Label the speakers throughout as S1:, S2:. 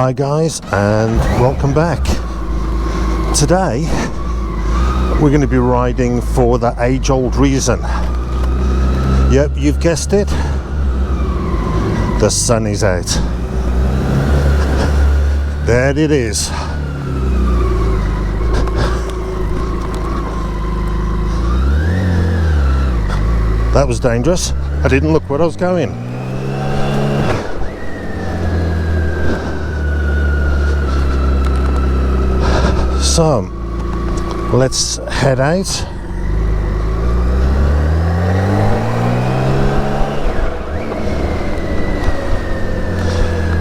S1: Hi guys, and welcome back. Today we're going to be riding for the age-old reason. Yep, you've guessed it, the sun is out. There it is. That was dangerous. I didn't look where I was going. So, let's head out.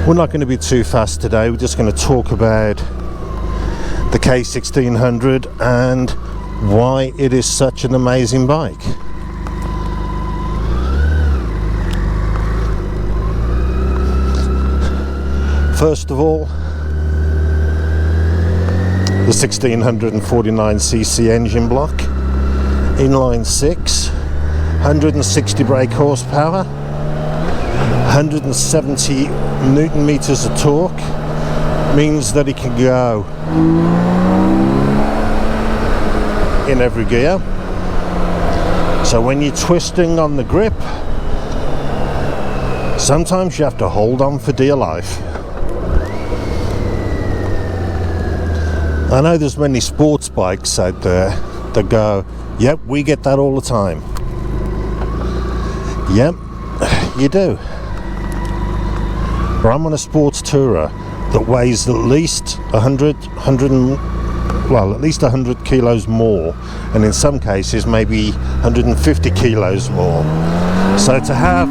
S1: We're not going to be too fast today. We're just going to talk about the K1600 and why it is such an amazing bike. First of all, the 1649cc engine block, inline 6, 160 brake horsepower, 170 newton meters of torque, means that it can go in every gear. So when you're twisting on the grip, sometimes you have to hold on for dear life. I know there's many sports bikes out there that go, yep, we get that all the time. Yep, you do. But I'm on a sports tourer that weighs at least 100 kilos more, and in some cases maybe 150 kilos more. So to have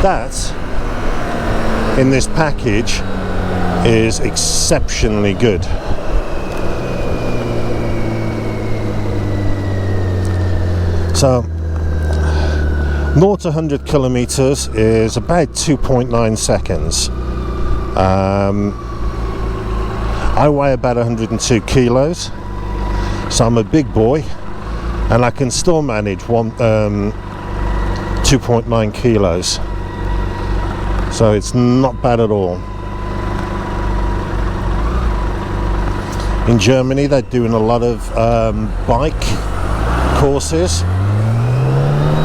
S1: that in this package is exceptionally good. So 0 to 100 kilometers is about 2.9 seconds. I weigh about 102 kilos, so I'm a big boy, and I can still manage 2.9 kilos, so it's not bad at all. In Germany, they're doing a lot of bike courses,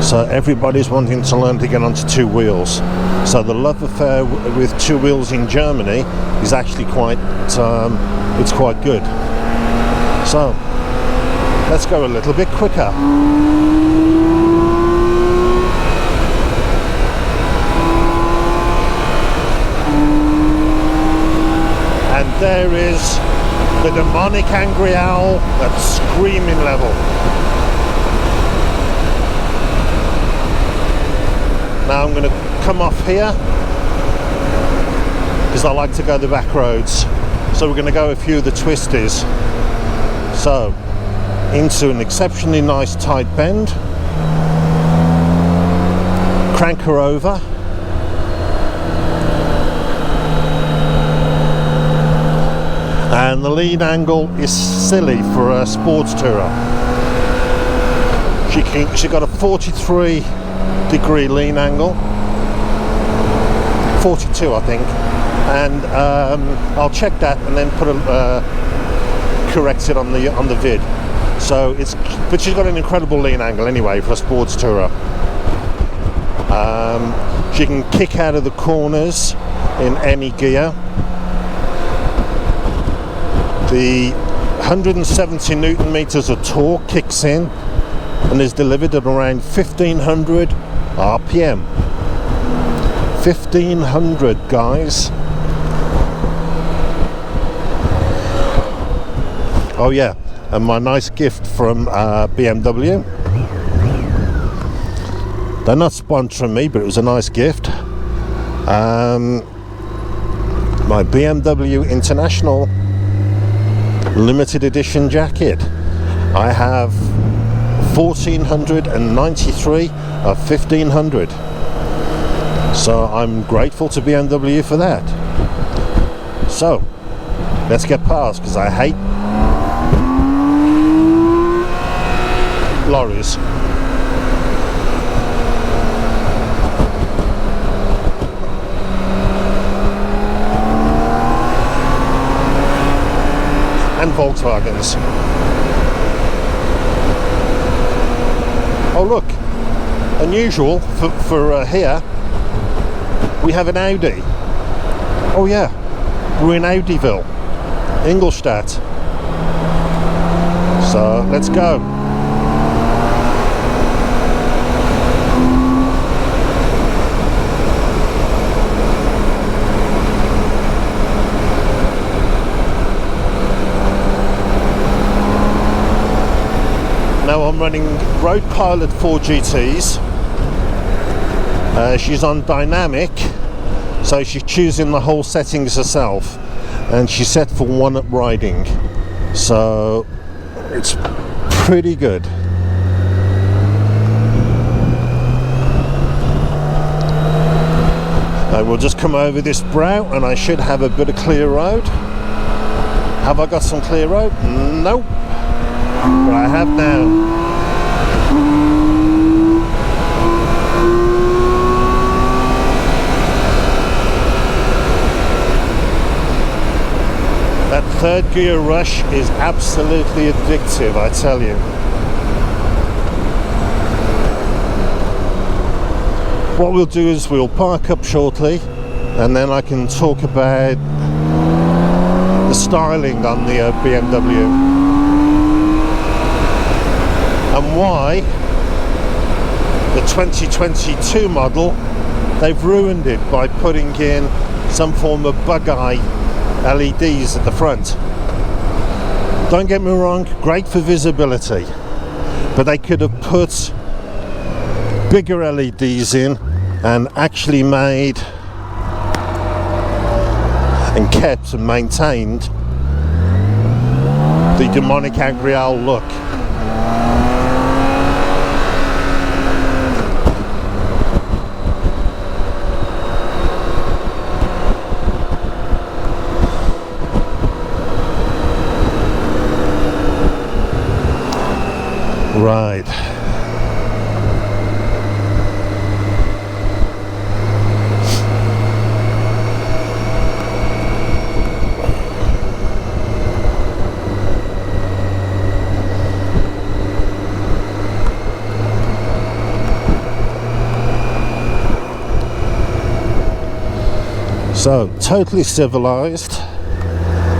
S1: so everybody's wanting to learn to get onto two wheels. So the love affair with two wheels in Germany is actually quite good. So let's go a little bit quicker. And there is the demonic angry owl at screaming level. Now I'm going to come off here because I like to go the back roads. So we're going to go a few of the twisties. So into an exceptionally nice tight bend, crank her over, and the lean angle is silly for a sports tourer. She got a 43 degree lean angle, 42 I think, and I'll check that and then correct it on the vid. So but she's got an incredible lean angle anyway for a sports tourer. She can kick out of the corners in any gear. The 170 newton meters of torque kicks in and is delivered at around 1500 RPM. 1500, guys. Oh yeah, and my nice gift from BMW. They're not sponsoring me, but it was a nice gift. My BMW International limited edition jacket. I have 1493 of 1500, so I'm grateful to BMW for that. So let's get past, because I hate lorries. and Volkswagens. Oh look, unusual for here, we have an Audi. Oh yeah, we're in Audiville, Ingolstadt. So let's go. Now I'm running Road Pilot 4 GTs. She's on dynamic, so she's choosing the whole settings herself, and she's set for 1-up riding, so it's pretty good. I will just come over this brow and I should have a bit of clear road. Have I got some clear road? Nope. But I have now. That third gear rush is absolutely addictive, I tell you. What we'll do is we'll park up shortly, and then I can talk about the styling on the BMW. And why the 2022 model, they've ruined it by putting in some form of bug eye LEDs at the front. Don't get me wrong, great for visibility, but they could have put bigger LEDs in and actually made and kept and maintained the demonic Agrial look. Right. So, totally civilized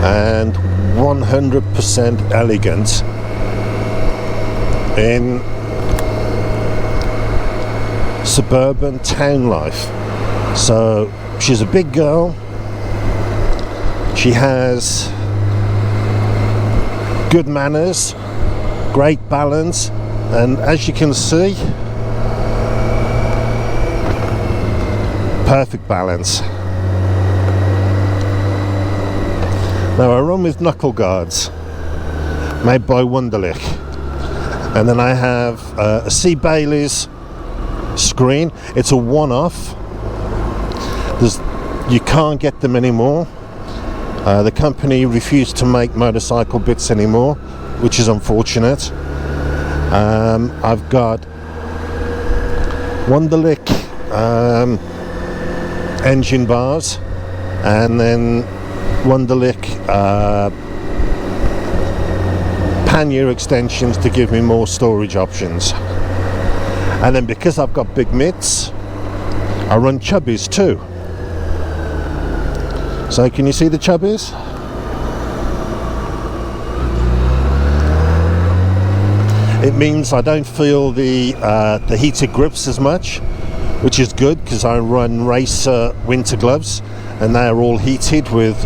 S1: and 100% elegant in suburban town life. So she's a big girl, she has good manners, great balance, and as you can see, perfect balance. Now I run with knuckle guards made by Wunderlich. And then I have a C. Bailey's screen. It's a one-off. You can't get them anymore. The company refused to make motorcycle bits anymore, which is unfortunate. I've got Wunderlich engine bars, and then Wunderlich pannier extensions to give me more storage options. And then because I've got big mitts, I run chubbies too. So can you see the chubbies? It means I don't feel the heated grips as much, which is good because I run racer winter gloves and they are all heated with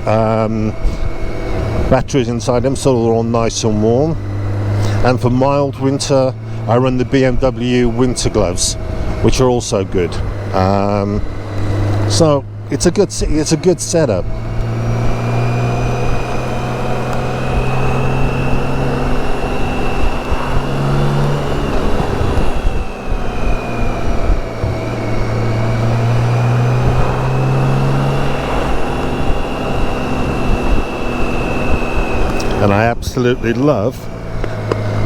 S1: batteries inside them, so they're all nice and warm. And for mild winter, I run the BMW winter gloves, which are also good. So it's a good setup. And I absolutely love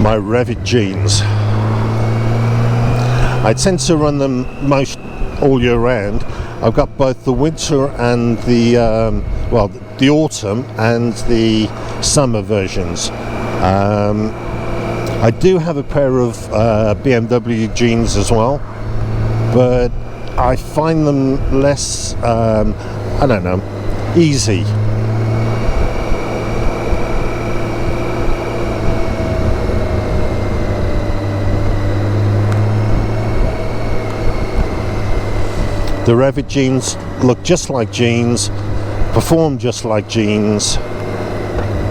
S1: my Revit jeans. I tend to run them most all year round. I've got both the winter and the well, the autumn and the summer versions. I do have a pair of BMW jeans as well, but I find them less, I don't know, easy. The Revit jeans look just like jeans, perform just like jeans,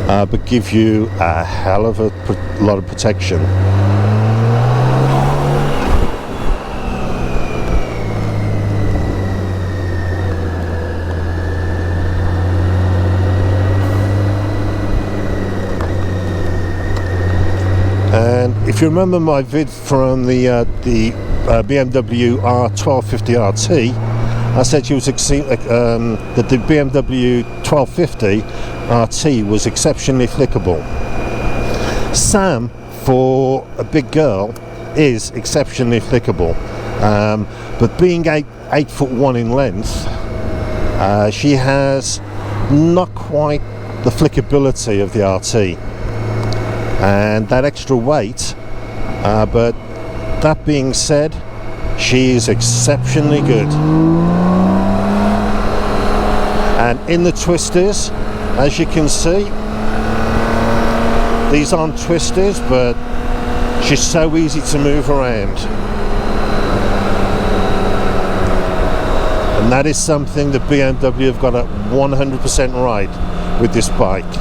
S1: but give you a hell of a lot of protection. And if you remember my vid from the BMW R1250 RT, I said she was that the BMW 1250 RT was exceptionally flickable. Sam, for a big girl, is exceptionally flickable, but being 8'1" in length, she has not quite the flickability of the RT, and that extra weight. But that being said, she is exceptionally good. And in the twisters, as you can see, these aren't twisters, but she's so easy to move around. And that is something that BMW have got at 100% right with this bike.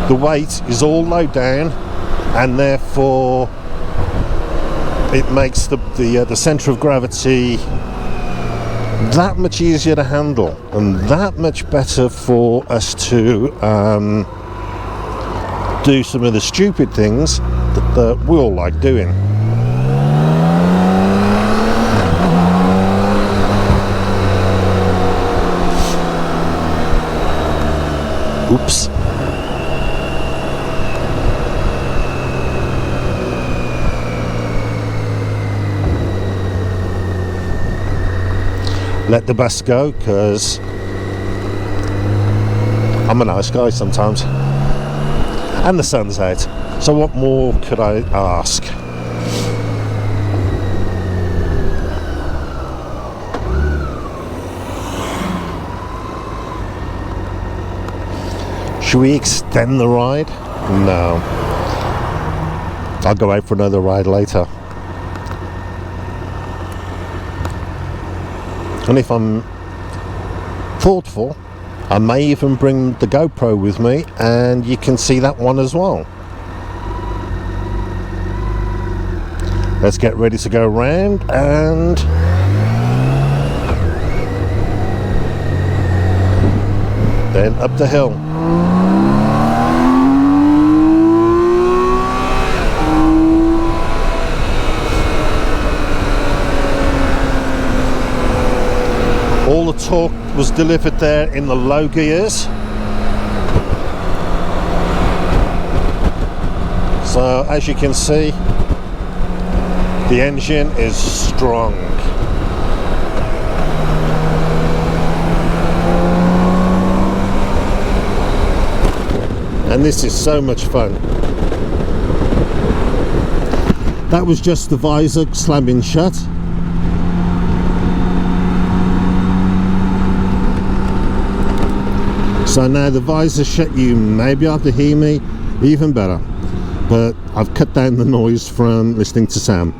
S1: The weight is all low down, and therefore it makes the centre of gravity that much easier to handle, and that much better for us to do some of the stupid things that we all like doing. Oops. Let the bus go, because I'm a nice guy sometimes, and the sun's out, so what more could I ask? Should we extend the ride? No, I'll go out for another ride later. And if I'm thoughtful, I may even bring the GoPro with me, and you can see that one as well. Let's get ready to go around and then up the hill. All the torque was delivered there in the low gears. So as you can see, the engine is strong. And this is so much fun. That was just the visor slamming shut. So now the visor shut, you may be able to hear me even better, but I've cut down the noise from listening to Sam.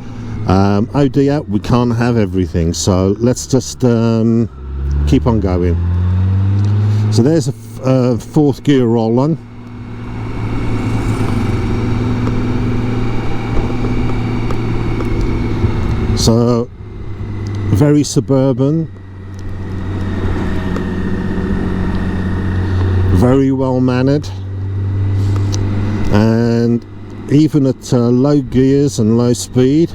S1: Oh dear, we can't have everything, so let's just keep on going. So there's a fourth gear roll on. So very suburban, very well mannered, and even at low gears and low speed,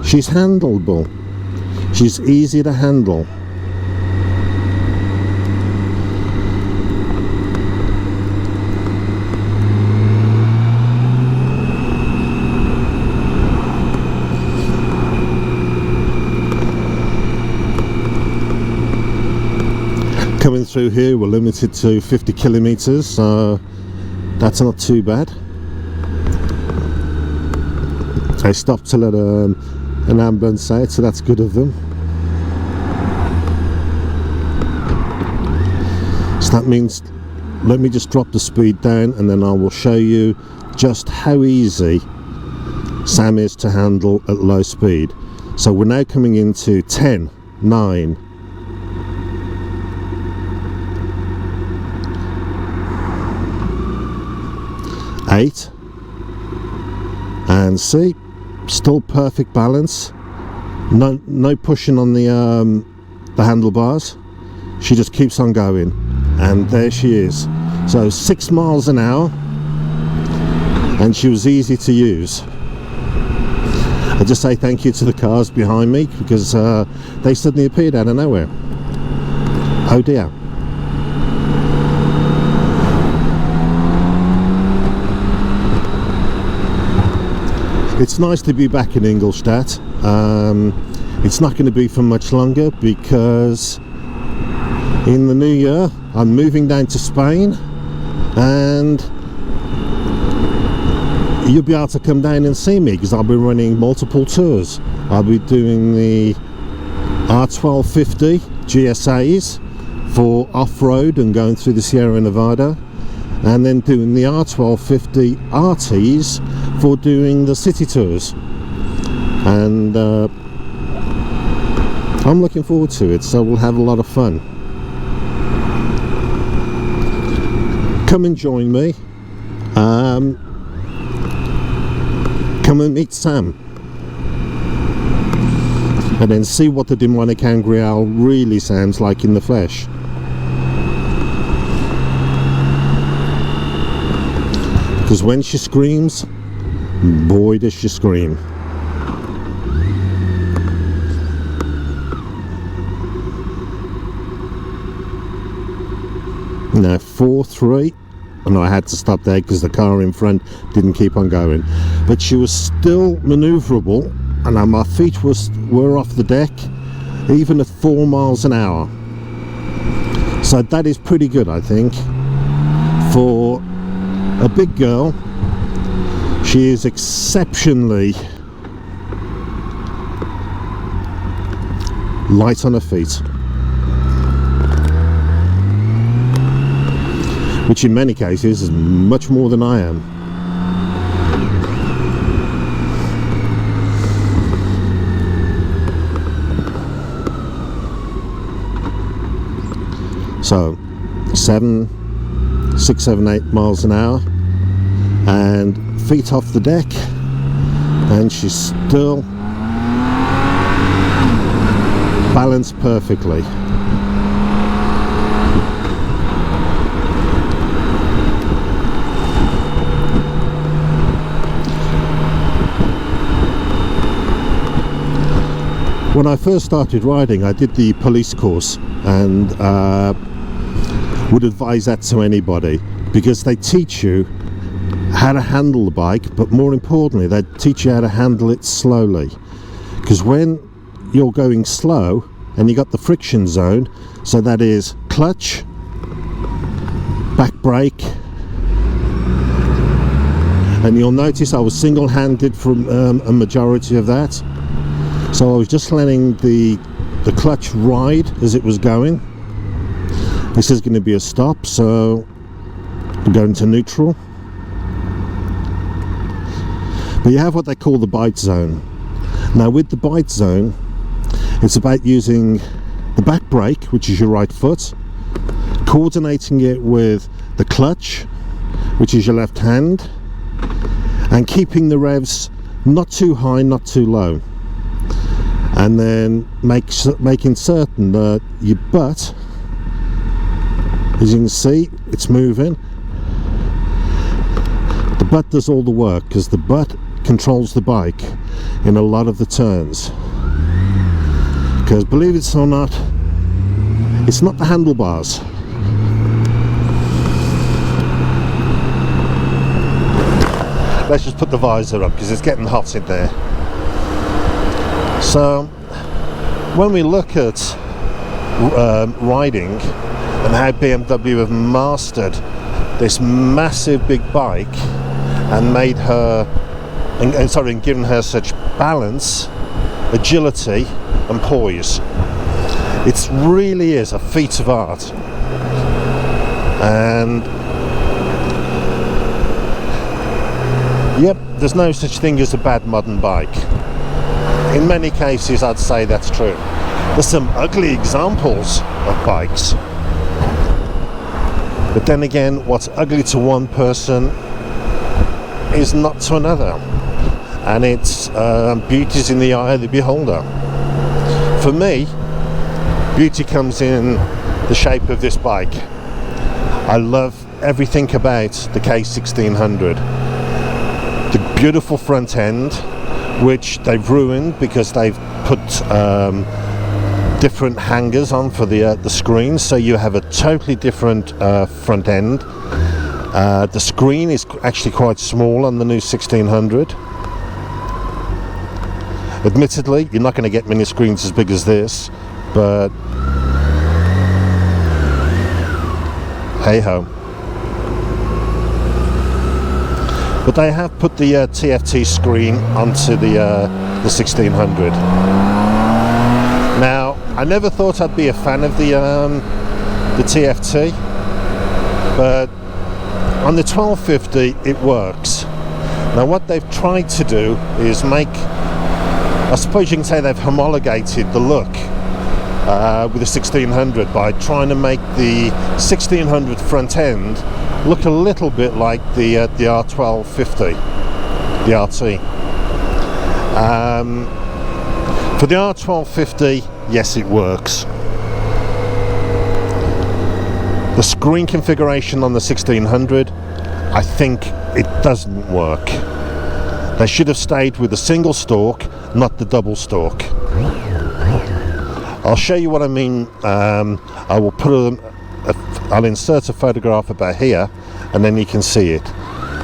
S1: she's handleable. She's easy to handle. Coming through here we're limited to 50 kilometers, so that's not too bad. They stopped to let an ambulance out, so that's good of them. So that means, let me just drop the speed down and then I will show you just how easy Sam is to handle at low speed. So we're now coming into 10, 9, 8, and see, still perfect balance. No pushing on the handlebars. She just keeps on going, and there she is. So 6 miles an hour, and she was easy to use. I just say thank you to the cars behind me, because they suddenly appeared out of nowhere. Oh dear. It's nice to be back in Ingolstadt. It's not going to be for much longer, because in the new year I'm moving down to Spain, and you'll be able to come down and see me, because I'll be running multiple tours. I'll be doing the R1250 GSAs for off-road and going through the Sierra Nevada, and then doing the R1250 RTs for doing the city tours. And I'm looking forward to it, so we'll have a lot of fun. Come and join me. Come and meet Sam, and then see what the demonic angry owl really sounds like in the flesh. Because when she screams, boy does she scream. Now 4-3. No, I had to stop there because the car in front didn't keep on going, but she was still maneuverable, and my feet were off the deck even at 4 miles an hour. So that is pretty good, I think, for a big girl. She is exceptionally light on her feet, which in many cases is much more than I am. So 6, 7, 8 miles an hour, and feet off the deck, and she's still balanced perfectly. When I first started riding, I did the police course, and would advise that to anybody, because they teach you how to handle the bike, but more importantly they teach you how to handle it slowly, because when you're going slow and you got the friction zone, so that is clutch, back brake, and you'll notice I was single-handed from a majority of that. So I was just letting the clutch ride as it was going. This is going to be a stop, so I'm going to neutral. But you have what they call the bite zone. Now with the bite zone, it's about using the back brake, which is your right foot, coordinating it with the clutch, which is your left hand, and keeping the revs not too high, not too low. And then making certain that your butt, as you can see, it's moving. The butt does all the work, because the butt controls the bike in a lot of the turns. Because believe it or not, it's not the handlebars. Let's just put the visor up, because it's getting hot in there. So when we look at riding and how BMW have mastered this massive big bike and made her, and given her such balance, agility and poise. It really is a feat of art. And yep, there's no such thing as a bad modern bike. In many cases I'd say that's true. There's some ugly examples of bikes, but then again, what's ugly to one person is not to another, and it's beauty's in the eye of the beholder. For me, beauty comes in the shape of this bike. I love everything about the K1600. The beautiful front end, which they've ruined because they've put different hangers on for the screen, so you have a totally different front end. The screen is actually quite small on the new 1600. Admittedly, you're not going to get many screens as big as this, but hey ho. But they have put the TFT screen onto the 1600. Now, I never thought I'd be a fan of the TFT, but on the 1250 it works. Now, what they've tried to do is make, I suppose you can say they've homologated the look with the 1600 by trying to make the 1600 front end look a little bit like the R1250, the RT. For the R1250, yes, it works. The screen configuration on the 1600, I think it doesn't work. They should have stayed with the single stalk, not the double stalk. I'll show you what I mean. I will put I'll insert a photograph about here, and then you can see it.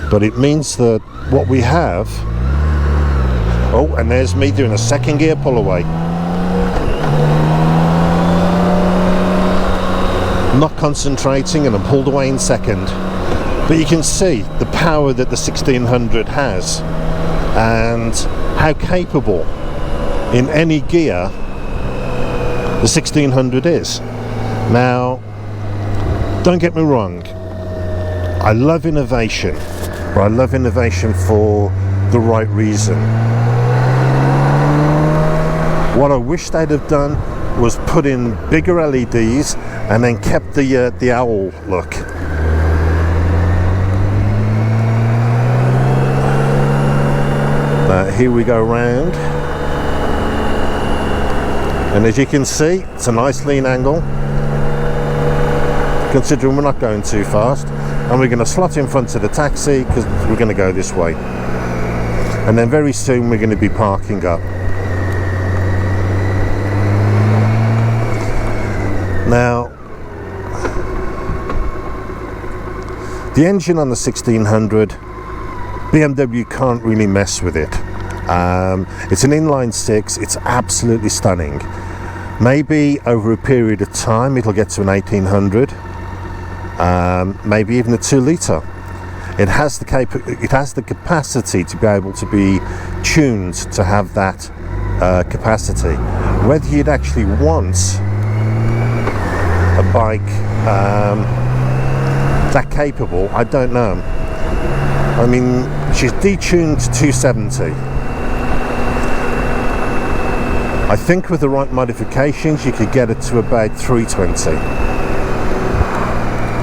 S1: But it means that what we have. Oh, and there's me doing a second gear pull away. Not concentrating, and I'm pulled away in second. But you can see the power that the 1600 has and how capable in any gear the 1600 is. Now, don't get me wrong, I love innovation, but I love innovation for the right reason. What I wish they'd have done was put in bigger LEDs and then kept the owl look. Here we go round, and as you can see, it's a nice lean angle, considering we're not going too fast, and we're going to slot in front of the taxi because we're going to go this way, and then very soon we're going to be parking up. Now, the engine on the 1600, BMW can't really mess with it. It's an inline six. It's absolutely stunning. Maybe over a period of time it'll get to an 1800, maybe even a 2-litre. It has the capacity to be able to be tuned to have that capacity. Whether you'd actually want a bike that capable, I don't know. I mean, she's detuned to 270. I think with the right modifications you could get it to about 320.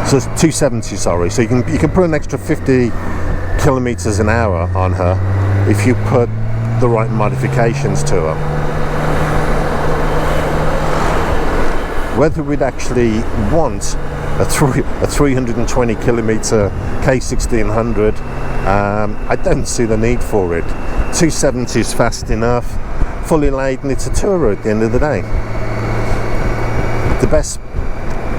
S1: So it's 270, sorry. So you can put an extra 50 kilometers an hour on her if you put the right modifications to her. Whether we'd actually want a 320 kilometer K1600, I don't see the need for it. 270 is fast enough. Fully laden, it's a tourer at the end of the day. The best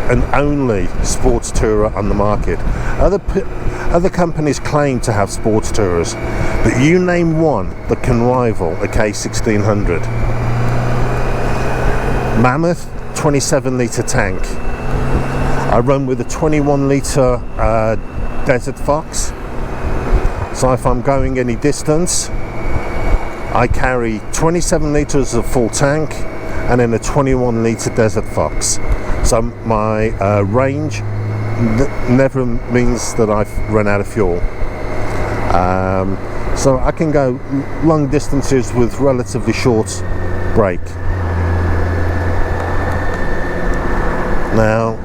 S1: and only sports tourer on the market. Other companies claim to have sports tourers, but you name one that can rival a K1600. Mammoth, 27 litre tank. I run with a 21 litre Desert Fox, so if I'm going any distance I carry 27 litres of full tank and then a 21 litre Desert Fox, so my range never means that I've run out of fuel. So I can go long distances with relatively short brake. Now,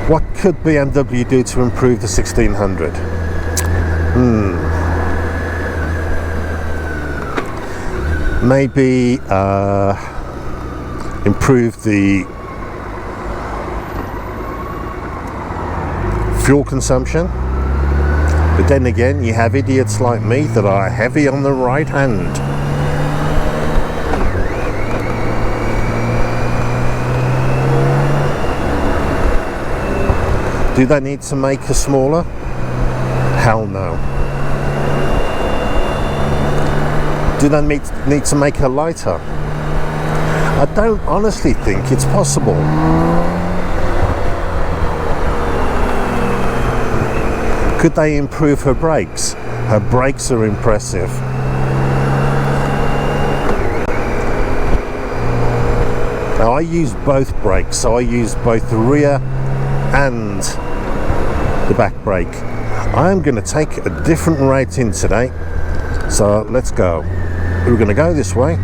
S1: what could BMW do to improve the 1600? Maybe improve the fuel consumption, but then again you have idiots like me that are heavy on the right hand. Do they need to make her smaller? Hell no. Do they need to make her lighter? I don't honestly think it's possible. Could they improve her brakes? Her brakes are impressive. Now I use both brakes, so I use both the rear and the back brake. I'm going to take a different route in today, so let's go. We're going to go this way,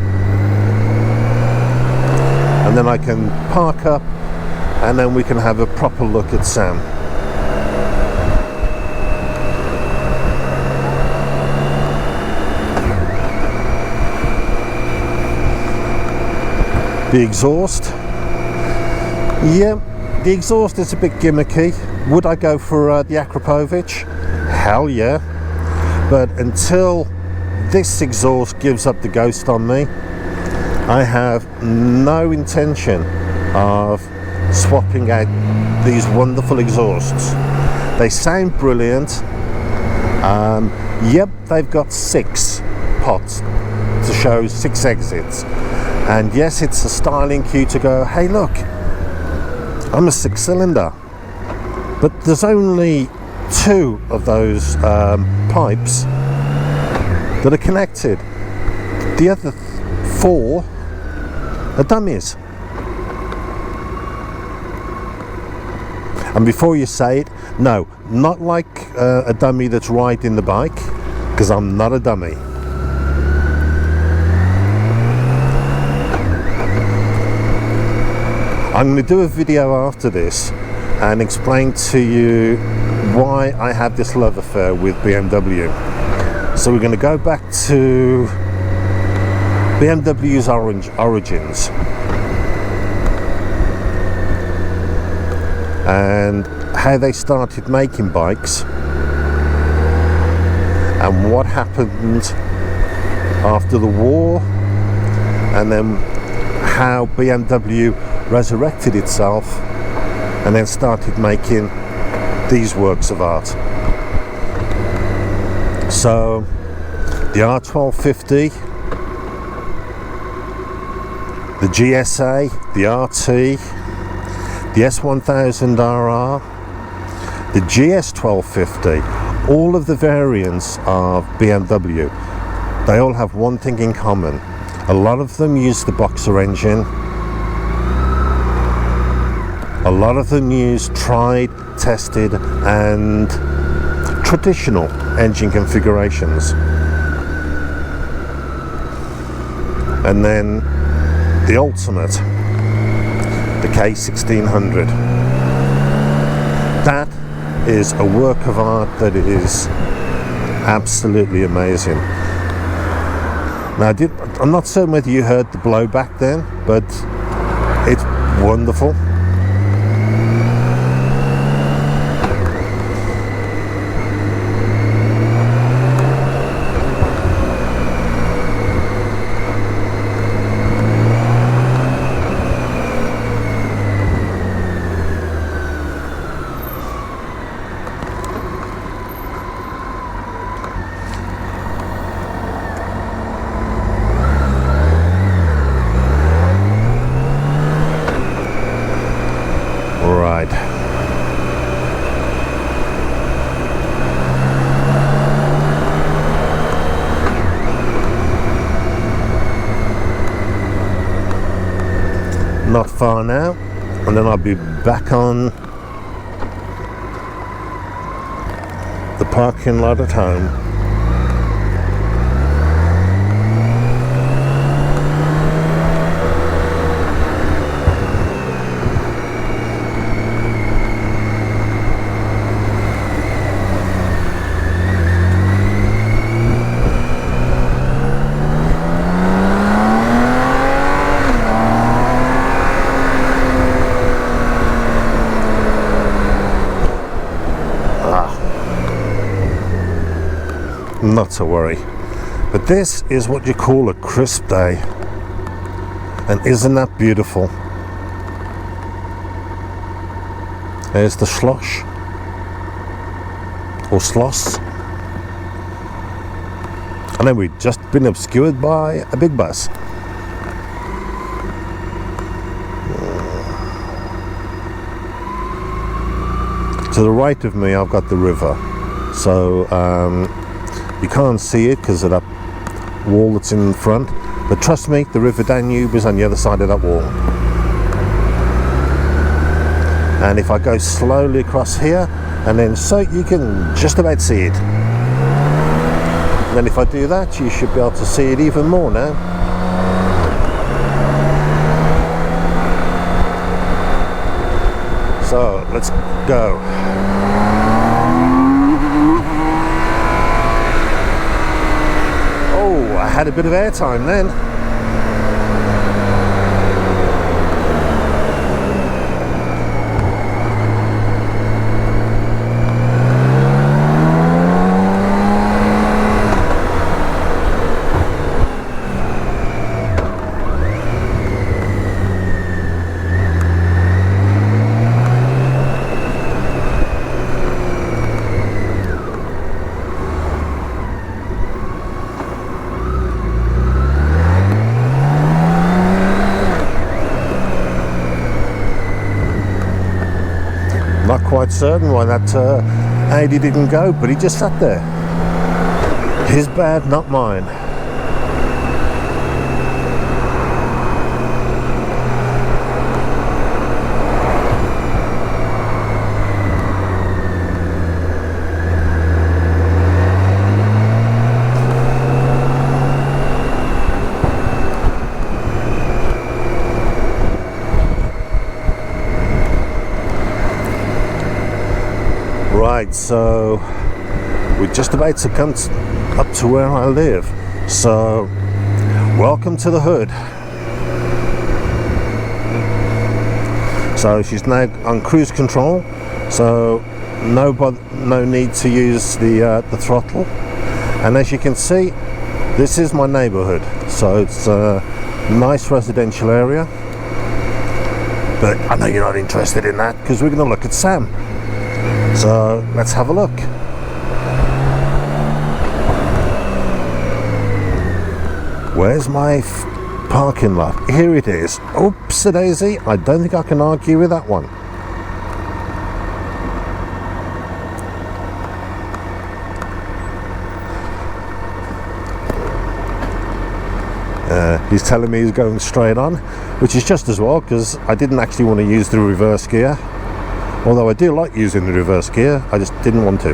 S1: and then I can park up and then we can have a proper look at Sam. The exhaust, yeah, the exhaust is a bit gimmicky. Would I go for the Akrapovic? Hell yeah. But until this exhaust gives up the ghost on me, I have no intention of swapping out these wonderful exhausts. They sound brilliant. Yep, they've got 6 pots to show 6 exits. And yes, it's a styling cue to go, hey look, I'm a 6-cylinder. But there's only 2 of those pipes that are connected. The other 4 are dummies. And before you say it, no, not like a dummy that's riding the bike, because I'm not a dummy. I'm going to do a video after this and explain to you why I have this love affair with BMW. So we're going to go back to BMW's origins and how they started making bikes and what happened after the war, and then how BMW resurrected itself and then started making these works of art. So the R1250, the GSA, the RT, the S1000RR, the GS1250, all of the variants of BMW, they all have one thing in common. A lot of them use the Boxer engine. A lot of them use tried, tested and traditional engine configurations. And then the ultimate, the K1600. That is a work of art that is absolutely amazing. Now I'm not certain whether you heard the blowback then, but it's wonderful. ride. Not far now, and then I'll be back on the parking lot at home. Not to worry, but this is what you call a crisp day, and isn't that beautiful? There's the slosh or sloss, and then we've just been obscured by a big bus. To the right of me I've got the river, so you can't see it because of that wall that's in front, but trust me, the River Danube is on the other side of that wall. And if I go slowly across here, and then so you can just about see it. And then if I do that, you should be able to see it even more now. So let's go. I had a bit of airtime then. Not quite certain why that Audi didn't go, but he just sat there. His bad, not mine. Right, so we're just about to come up to where I live. So, welcome to the hood. So she's now on cruise control, so no need to use the throttle. And as you can see, this is my neighbourhood. So it's a nice residential area. But I know you're not interested in that because we're going to look at Sam. So let's have a look. Where's my parking lot? Here it is. Oops-a-daisy. I don't think I can argue with that one. He's telling me he's going straight on, which is just as well because I didn't actually want to use the reverse gear. Although I do like using the reverse gear, I just didn't want to.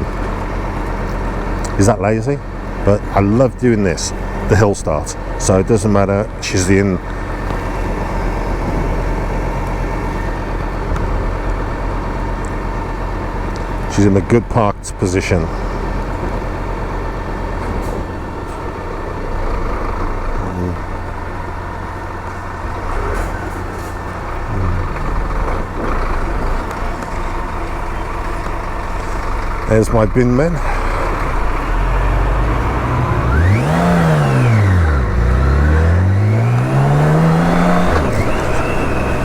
S1: Is that lazy? But I love doing this, the hill start. So it doesn't matter, she's in. She's in a good parked position. There's my bin men.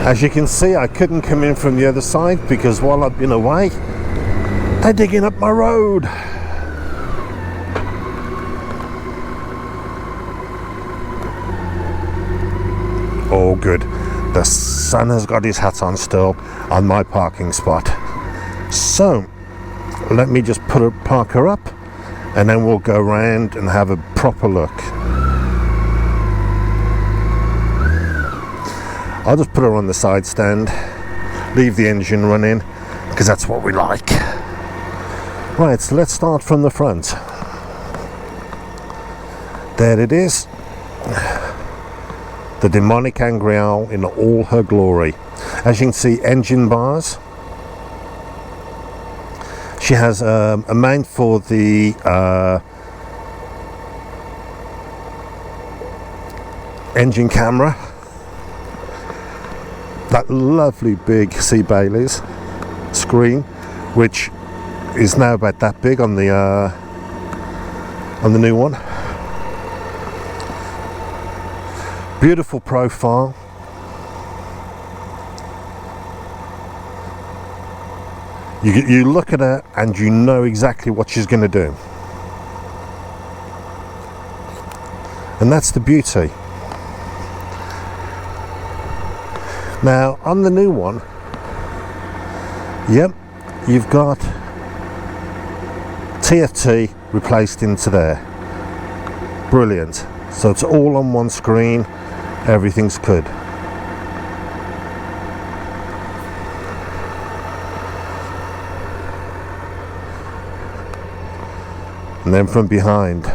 S1: As you can see, I couldn't come in from the other side because while I've been away, they're digging up my road. All good. The son has got his hat on still on my parking spot. So let me just park her up, and then we'll go around and have a proper look. I'll just put her on the side stand, leave the engine running, because that's what we like. Right, so let's start from the front. There it is. The demonic Angrial in all her glory. As you can see, engine bars. She has a mount for the engine camera. That lovely big C. Bailey's screen, which is now about that big on the new one. Beautiful profile. You look at her and you know exactly what she's going to do, and that's the beauty. Now on the new one, yep, you've got TFT replaced into there. Brilliant. So it's all on one screen, everything's good. And then from behind,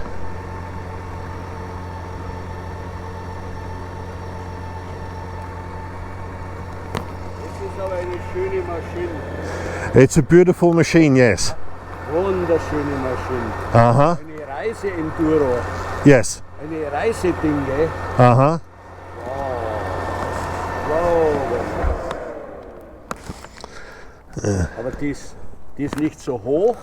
S1: it's a beautiful machine, yes.
S2: Wunderschöne Maschine.
S1: Aha.
S2: Eine Reise-Enduro.
S1: Yes.
S2: Eine Reiseding, gell?
S1: Aha.
S2: Wow. Aber die ist nicht so hoch.